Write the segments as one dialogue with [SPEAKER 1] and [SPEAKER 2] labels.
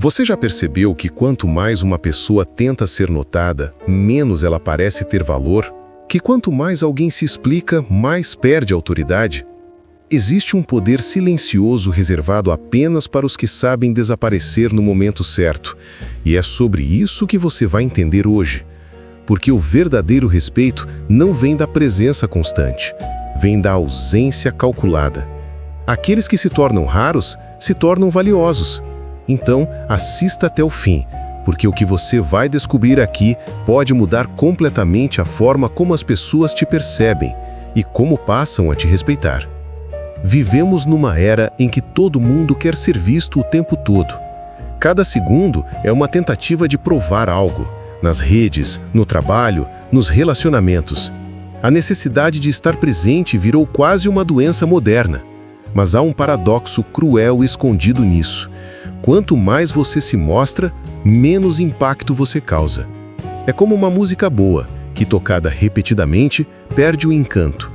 [SPEAKER 1] Você já percebeu que quanto mais uma pessoa tenta ser notada, menos ela parece ter valor? Que quanto mais alguém se explica, mais perde autoridade? Existe um poder silencioso reservado apenas para os que sabem desaparecer no momento certo. E é sobre isso que você vai entender hoje. Porque o verdadeiro respeito não vem da presença constante, vem da ausência calculada. Aqueles que se tornam raros, se tornam valiosos. Então, assista até o fim, porque o que você vai descobrir aqui pode mudar completamente a forma como as pessoas te percebem e como passam a te respeitar. Vivemos numa era em que todo mundo quer ser visto o tempo todo. Cada segundo é uma tentativa de provar algo, nas redes, no trabalho, nos relacionamentos. A necessidade de estar presente virou quase uma doença moderna. Mas há um paradoxo cruel escondido nisso. Quanto mais você se mostra, menos impacto você causa. É como uma música boa, que tocada repetidamente, perde o encanto.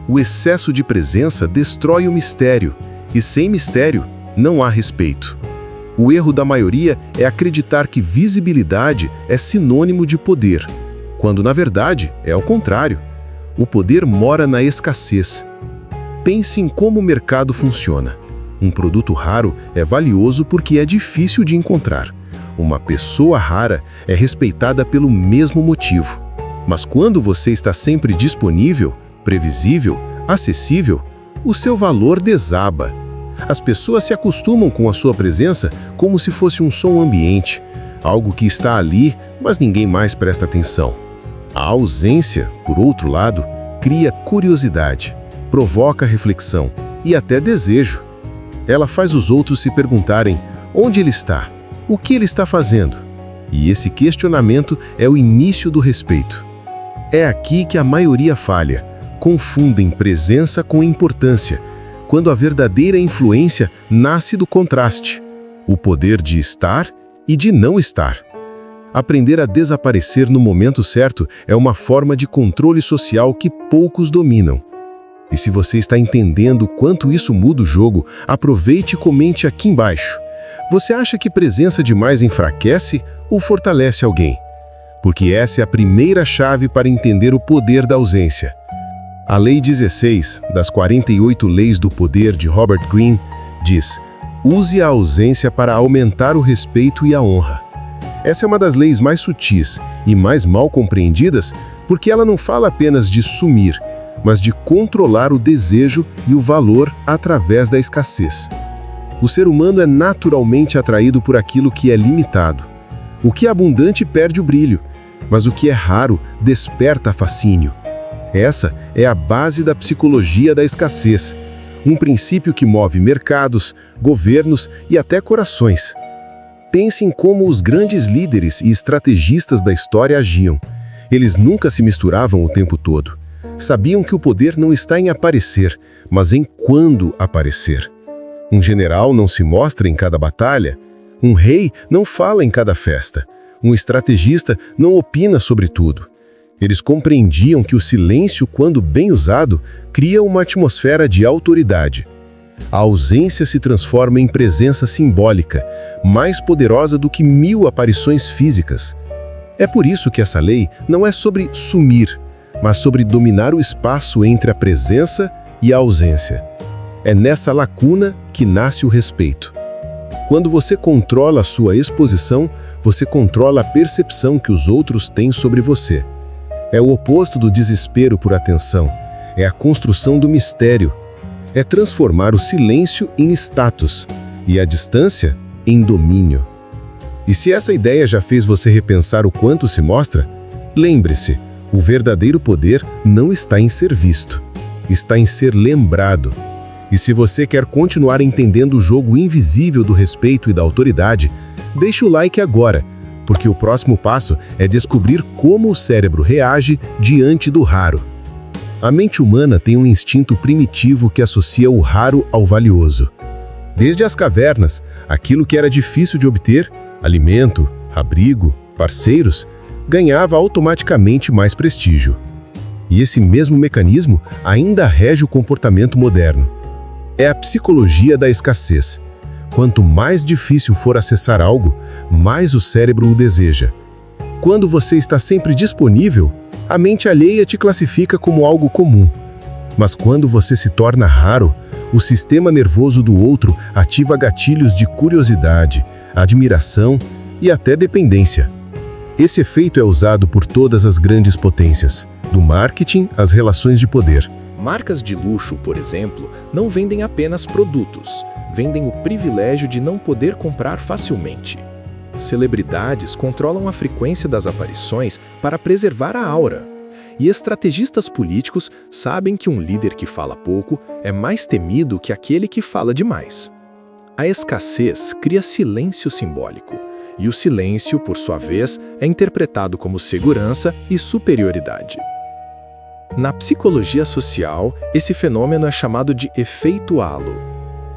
[SPEAKER 1] O excesso de presença destrói o mistério, e sem mistério, não há respeito. O erro da maioria é acreditar que visibilidade é sinônimo de poder, quando na verdade é ao contrário. O poder mora na escassez. Pense em como o mercado funciona. Um produto raro é valioso porque é difícil de encontrar. Uma pessoa rara é respeitada pelo mesmo motivo. Mas quando você está sempre disponível, previsível, acessível, o seu valor desaba. As pessoas se acostumam com a sua presença como se fosse um som ambiente, algo que está ali, mas ninguém mais presta atenção. A ausência, por outro lado, cria curiosidade, provoca reflexão e até desejo. Ela faz os outros se perguntarem onde ele está, o que ele está fazendo. E esse questionamento é o início do respeito. É aqui que a maioria falha. Confundem presença com importância, quando a verdadeira influência nasce do contraste, o poder de estar e de não estar. Aprender a desaparecer no momento certo é uma forma de controle social que poucos dominam. E se você está entendendo quanto isso muda o jogo, aproveite e comente aqui embaixo. Você acha que presença demais enfraquece ou fortalece alguém? Porque essa é a primeira chave para entender o poder da ausência. A Lei 16, das 48 Leis do Poder de Robert Greene, diz: use a ausência para aumentar o respeito e a honra. Essa é uma das leis mais sutis e mais mal compreendidas porque ela não fala apenas de sumir, mas de controlar o desejo e o valor através da escassez. O ser humano é naturalmente atraído por aquilo que é limitado. O que é abundante perde o brilho, mas o que é raro desperta fascínio. Essa é a base da psicologia da escassez, um princípio que move mercados, governos e até corações. Pense em como os grandes líderes e estrategistas da história agiam. Eles nunca se misturavam o tempo todo. Sabiam que o poder não está em aparecer, mas em quando aparecer. Um general não se mostra em cada batalha. Um rei não fala em cada festa. Um estrategista não opina sobre tudo. Eles compreendiam que o silêncio, quando bem usado, cria uma atmosfera de autoridade. A ausência se transforma em presença simbólica, mais poderosa do que 1000 aparições físicas. É por isso que essa lei não é sobre sumir, mas sobre dominar o espaço entre a presença e a ausência. É nessa lacuna que nasce o respeito. Quando você controla a sua exposição, você controla a percepção que os outros têm sobre você. É o oposto do desespero por atenção. É a construção do mistério. É transformar o silêncio em status e a distância em domínio. E se essa ideia já fez você repensar o quanto se mostra, lembre-se, o verdadeiro poder não está em ser visto, está em ser lembrado. E se você quer continuar entendendo o jogo invisível do respeito e da autoridade, deixe o like agora, porque o próximo passo é descobrir como o cérebro reage diante do raro. A mente humana tem um instinto primitivo que associa o raro ao valioso. Desde as cavernas, aquilo que era difícil de obter, alimento, abrigo, parceiros, ganhava automaticamente mais prestígio. E esse mesmo mecanismo ainda rege o comportamento moderno. É a psicologia da escassez. Quanto mais difícil for acessar algo, mais o cérebro o deseja. Quando você está sempre disponível, a mente alheia te classifica como algo comum. Mas quando você se torna raro, o sistema nervoso do outro ativa gatilhos de curiosidade, admiração e até dependência. Esse efeito é usado por todas as grandes potências, do marketing às relações de poder.
[SPEAKER 2] Marcas de luxo, por exemplo, não vendem apenas produtos, vendem o privilégio de não poder comprar facilmente. Celebridades controlam a frequência das aparições para preservar a aura. E estrategistas políticos sabem que um líder que fala pouco é mais temido que aquele que fala demais. A escassez cria silêncio simbólico, e o silêncio, por sua vez, é interpretado como segurança e superioridade. Na psicologia social, esse fenômeno é chamado de efeito halo.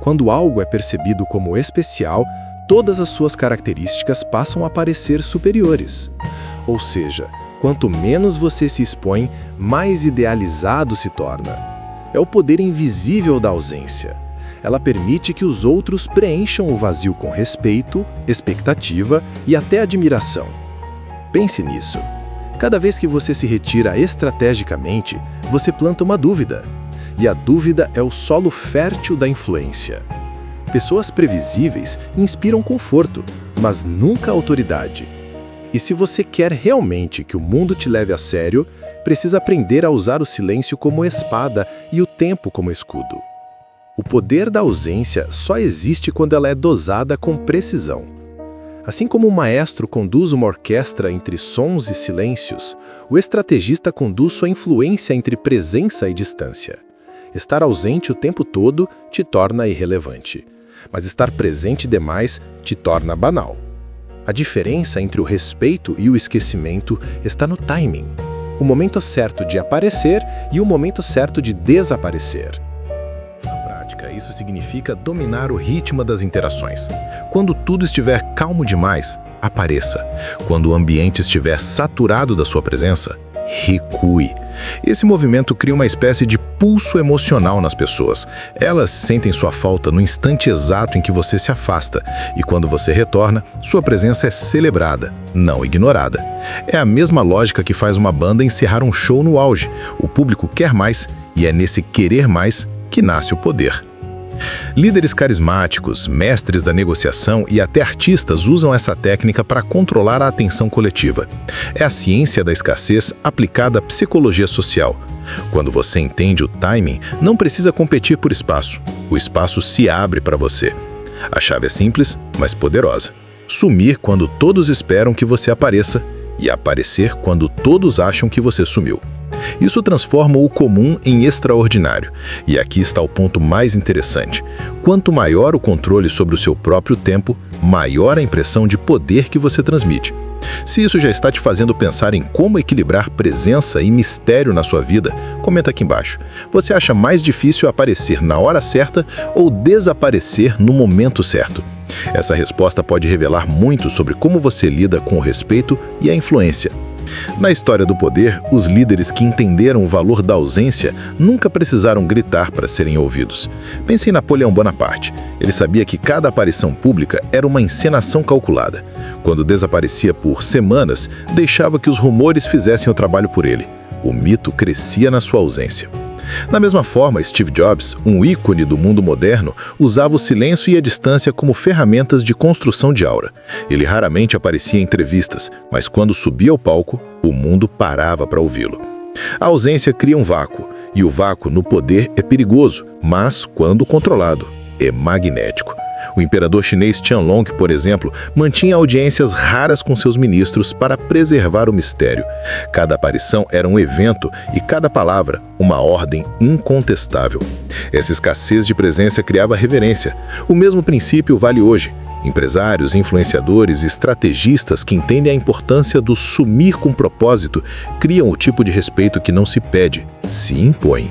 [SPEAKER 2] Quando algo é percebido como especial, todas as suas características passam a parecer superiores. Ou seja, quanto menos você se expõe, mais idealizado se torna. É o poder invisível da ausência. Ela permite que os outros preencham o vazio com respeito, expectativa e até admiração. Pense nisso. Cada vez que você se retira estrategicamente, você planta uma dúvida. E a dúvida é o solo fértil da influência. Pessoas previsíveis inspiram conforto, mas nunca autoridade. E se você quer realmente que o mundo te leve a sério, precisa aprender a usar o silêncio como espada e o tempo como escudo. O poder da ausência só existe quando ela é dosada com precisão. Assim como um maestro conduz uma orquestra entre sons e silêncios, o estrategista conduz sua influência entre presença e distância. Estar ausente o tempo todo te torna irrelevante, mas estar presente demais te torna banal. A diferença entre o respeito e o esquecimento está no timing, o momento certo de aparecer e o momento certo de desaparecer. Isso significa dominar o ritmo das interações. Quando tudo estiver calmo demais, apareça. Quando o ambiente estiver saturado da sua presença, recue. Esse movimento cria uma espécie de pulso emocional nas pessoas. Elas sentem sua falta no instante exato em que você se afasta, e quando você retorna, sua presença é celebrada, não ignorada. É a mesma lógica que faz uma banda encerrar um show no auge. O público quer mais, e é nesse querer mais que nasce o poder. Líderes carismáticos, mestres da negociação e até artistas usam essa técnica para controlar a atenção coletiva. É a ciência da escassez aplicada à psicologia social. Quando você entende o timing, não precisa competir por espaço. O espaço se abre para você. A chave é simples, mas poderosa. Sumir quando todos esperam que você apareça e aparecer quando todos acham que você sumiu. Isso transforma o comum em extraordinário. E aqui está o ponto mais interessante. Quanto maior o controle sobre o seu próprio tempo, maior a impressão de poder que você transmite. Se isso já está te fazendo pensar em como equilibrar presença e mistério na sua vida, comenta aqui embaixo. Você acha mais difícil aparecer na hora certa ou desaparecer no momento certo? Essa resposta pode revelar muito sobre como você lida com o respeito e a influência. Na história do poder, os líderes que entenderam o valor da ausência nunca precisaram gritar para serem ouvidos. Pense em Napoleão Bonaparte. Ele sabia que cada aparição pública era uma encenação calculada. Quando desaparecia por semanas, deixava que os rumores fizessem o trabalho por ele. O mito crescia na sua ausência. Da mesma forma, Steve Jobs, um ícone do mundo moderno, usava o silêncio e a distância como ferramentas de construção de aura. Ele raramente aparecia em entrevistas, mas quando subia ao palco, o mundo parava para ouvi-lo. A ausência cria um vácuo, e o vácuo no poder é perigoso, mas, quando controlado, é magnético. O imperador chinês Qianlong, por exemplo, mantinha audiências raras com seus ministros para preservar o mistério. Cada aparição era um evento e cada palavra uma ordem incontestável. Essa escassez de presença criava reverência. O mesmo princípio vale hoje. Empresários, influenciadores e estrategistas que entendem a importância do sumir com propósito criam o tipo de respeito que não se pede, se impõe.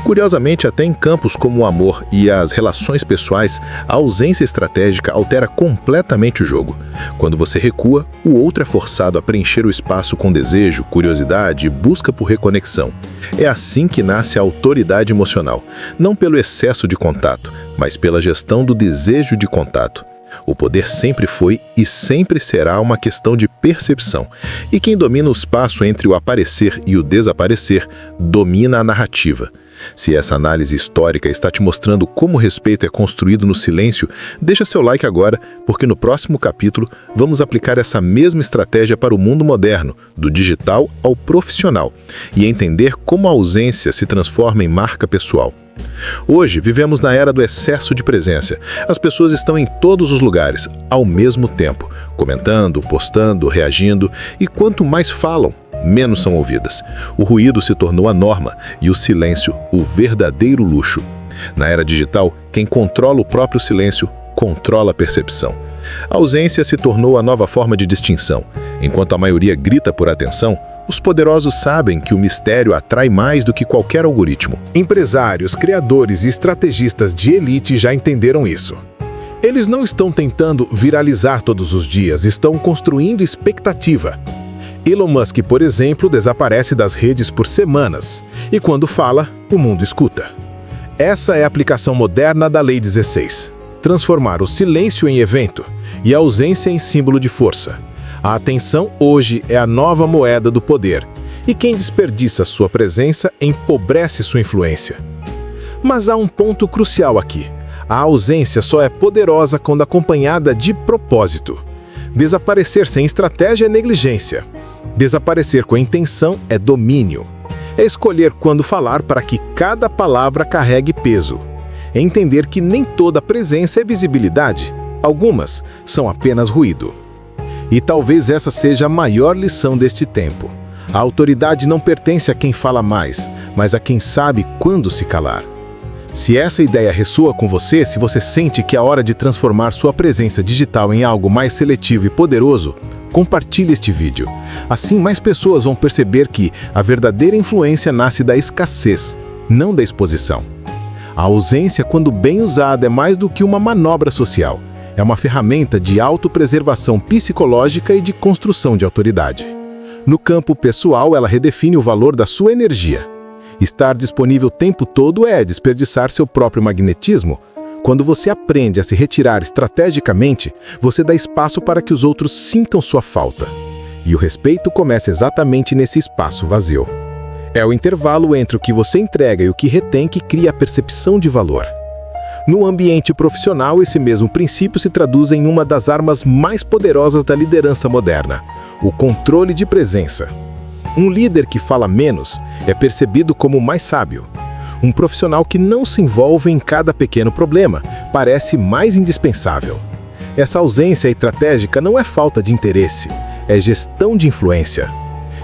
[SPEAKER 2] Curiosamente, até em campos como o amor e as relações pessoais, a ausência estratégica altera completamente o jogo. Quando você recua, o outro é forçado a preencher o espaço com desejo, curiosidade e busca por reconexão. É assim que nasce a autoridade emocional, não pelo excesso de contato, mas pela gestão do desejo de contato. O poder sempre foi e sempre será uma questão de percepção, e quem domina o espaço entre o aparecer e o desaparecer domina a narrativa. Se essa análise histórica está te mostrando como o respeito é construído no silêncio, deixa seu like agora, porque no próximo capítulo vamos aplicar essa mesma estratégia para o mundo moderno, do digital ao profissional, e entender como a ausência se transforma em marca pessoal. Hoje, vivemos na era do excesso de presença. As pessoas estão em todos os lugares, ao mesmo tempo, comentando, postando, reagindo, e quanto mais falam, menos são ouvidas. O ruído se tornou a norma e o silêncio, o verdadeiro luxo. Na era digital, quem controla o próprio silêncio, controla a percepção. A ausência se tornou a nova forma de distinção. Enquanto a maioria grita por atenção, os poderosos sabem que o mistério atrai mais do que qualquer algoritmo. Empresários, criadores e estrategistas de elite já entenderam isso. Eles não estão tentando viralizar todos os dias, estão construindo expectativa. Elon Musk, por exemplo, desaparece das redes por semanas, e quando fala, o mundo escuta. Essa é a aplicação moderna da Lei 16. Transformar o silêncio em evento e a ausência em símbolo de força. A atenção hoje é a nova moeda do poder, e quem desperdiça sua presença empobrece sua influência. Mas há um ponto crucial aqui. A ausência só é poderosa quando acompanhada de propósito. Desaparecer sem estratégia é negligência. Desaparecer com a intenção é domínio. É escolher quando falar para que cada palavra carregue peso. É entender que nem toda presença é visibilidade. Algumas são apenas ruído. E talvez essa seja a maior lição deste tempo. A autoridade não pertence a quem fala mais, mas a quem sabe quando se calar. Se essa ideia ressoa com você, se você sente que é hora de transformar sua presença digital em algo mais seletivo e poderoso, compartilhe este vídeo. Assim, mais pessoas vão perceber que a verdadeira influência nasce da escassez, não da exposição. A ausência, quando bem usada, é mais do que uma manobra social. É uma ferramenta de autopreservação psicológica e de construção de autoridade. No campo pessoal, ela redefine o valor da sua energia. Estar disponível o tempo todo é desperdiçar seu próprio magnetismo. Quando você aprende a se retirar estrategicamente, você dá espaço para que os outros sintam sua falta. E o respeito começa exatamente nesse espaço vazio. É o intervalo entre o que você entrega e o que retém que cria a percepção de valor. No ambiente profissional, esse mesmo princípio se traduz em uma das armas mais poderosas da liderança moderna: o controle de presença. Um líder que fala menos é percebido como mais sábio. Um profissional que não se envolve em cada pequeno problema parece mais indispensável. Essa ausência estratégica não é falta de interesse, é gestão de influência.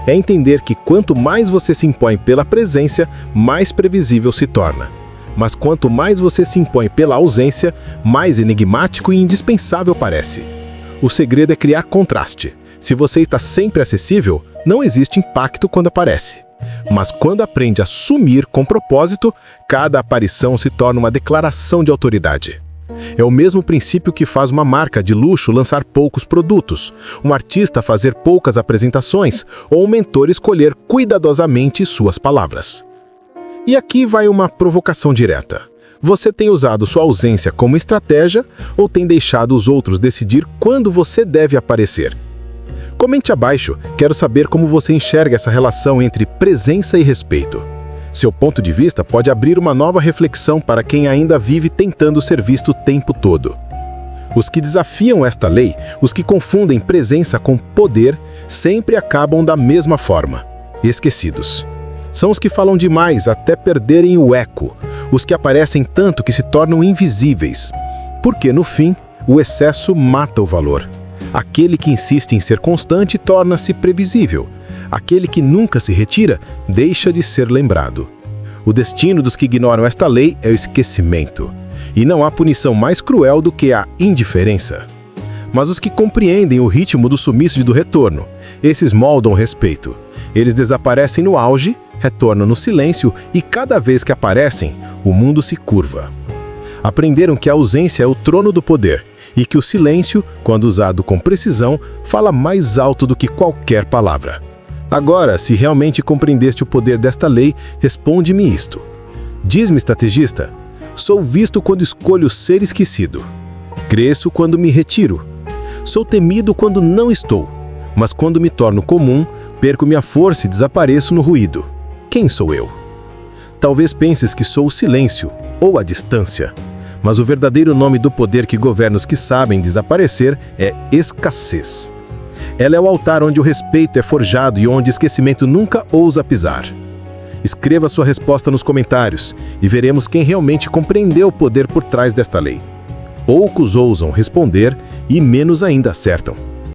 [SPEAKER 2] É entender que quanto mais você se impõe pela presença, mais previsível se torna. Mas quanto mais você se impõe pela ausência, mais enigmático e indispensável parece. O segredo é criar contraste. Se você está sempre acessível, não existe impacto quando aparece. Mas quando aprende a sumir com propósito, cada aparição se torna uma declaração de autoridade. É o mesmo princípio que faz uma marca de luxo lançar poucos produtos, um artista fazer poucas apresentações ou um mentor escolher cuidadosamente suas palavras. E aqui vai uma provocação direta. Você tem usado sua ausência como estratégia ou tem deixado os outros decidir quando você deve aparecer? Comente abaixo, quero saber como você enxerga essa relação entre presença e respeito. Seu ponto de vista pode abrir uma nova reflexão para quem ainda vive tentando ser visto o tempo todo. Os que desafiam esta lei, os que confundem presença com poder, sempre acabam da mesma forma: esquecidos. São os que falam demais até perderem o eco, os que aparecem tanto que se tornam invisíveis. Porque, no fim, o excesso mata o valor. Aquele que insiste em ser constante torna-se previsível. Aquele que nunca se retira deixa de ser lembrado. O destino dos que ignoram esta lei é o esquecimento. E não há punição mais cruel do que a indiferença. Mas os que compreendem o ritmo do sumiço e do retorno, esses moldam respeito. Eles desaparecem no auge, retornam no silêncio e cada vez que aparecem, o mundo se curva. Aprenderam que a ausência é o trono do poder e que o silêncio, quando usado com precisão, fala mais alto do que qualquer palavra. Agora, se realmente compreendeste o poder desta lei, responde-me isto. Diz-me, estrategista,
[SPEAKER 3] Sou visto quando escolho ser esquecido. Cresço quando me retiro. Sou temido quando não estou, mas quando me torno comum, perco minha força e desapareço no ruído. Quem sou eu? Talvez penses que sou o silêncio ou a distância, mas o verdadeiro nome do poder que governa os que sabem desaparecer é escassez. Ela é o altar onde o respeito é forjado e onde esquecimento nunca ousa pisar. Escreva sua resposta nos comentários e veremos quem realmente compreendeu o poder por trás desta lei. Poucos ousam responder e menos ainda acertam.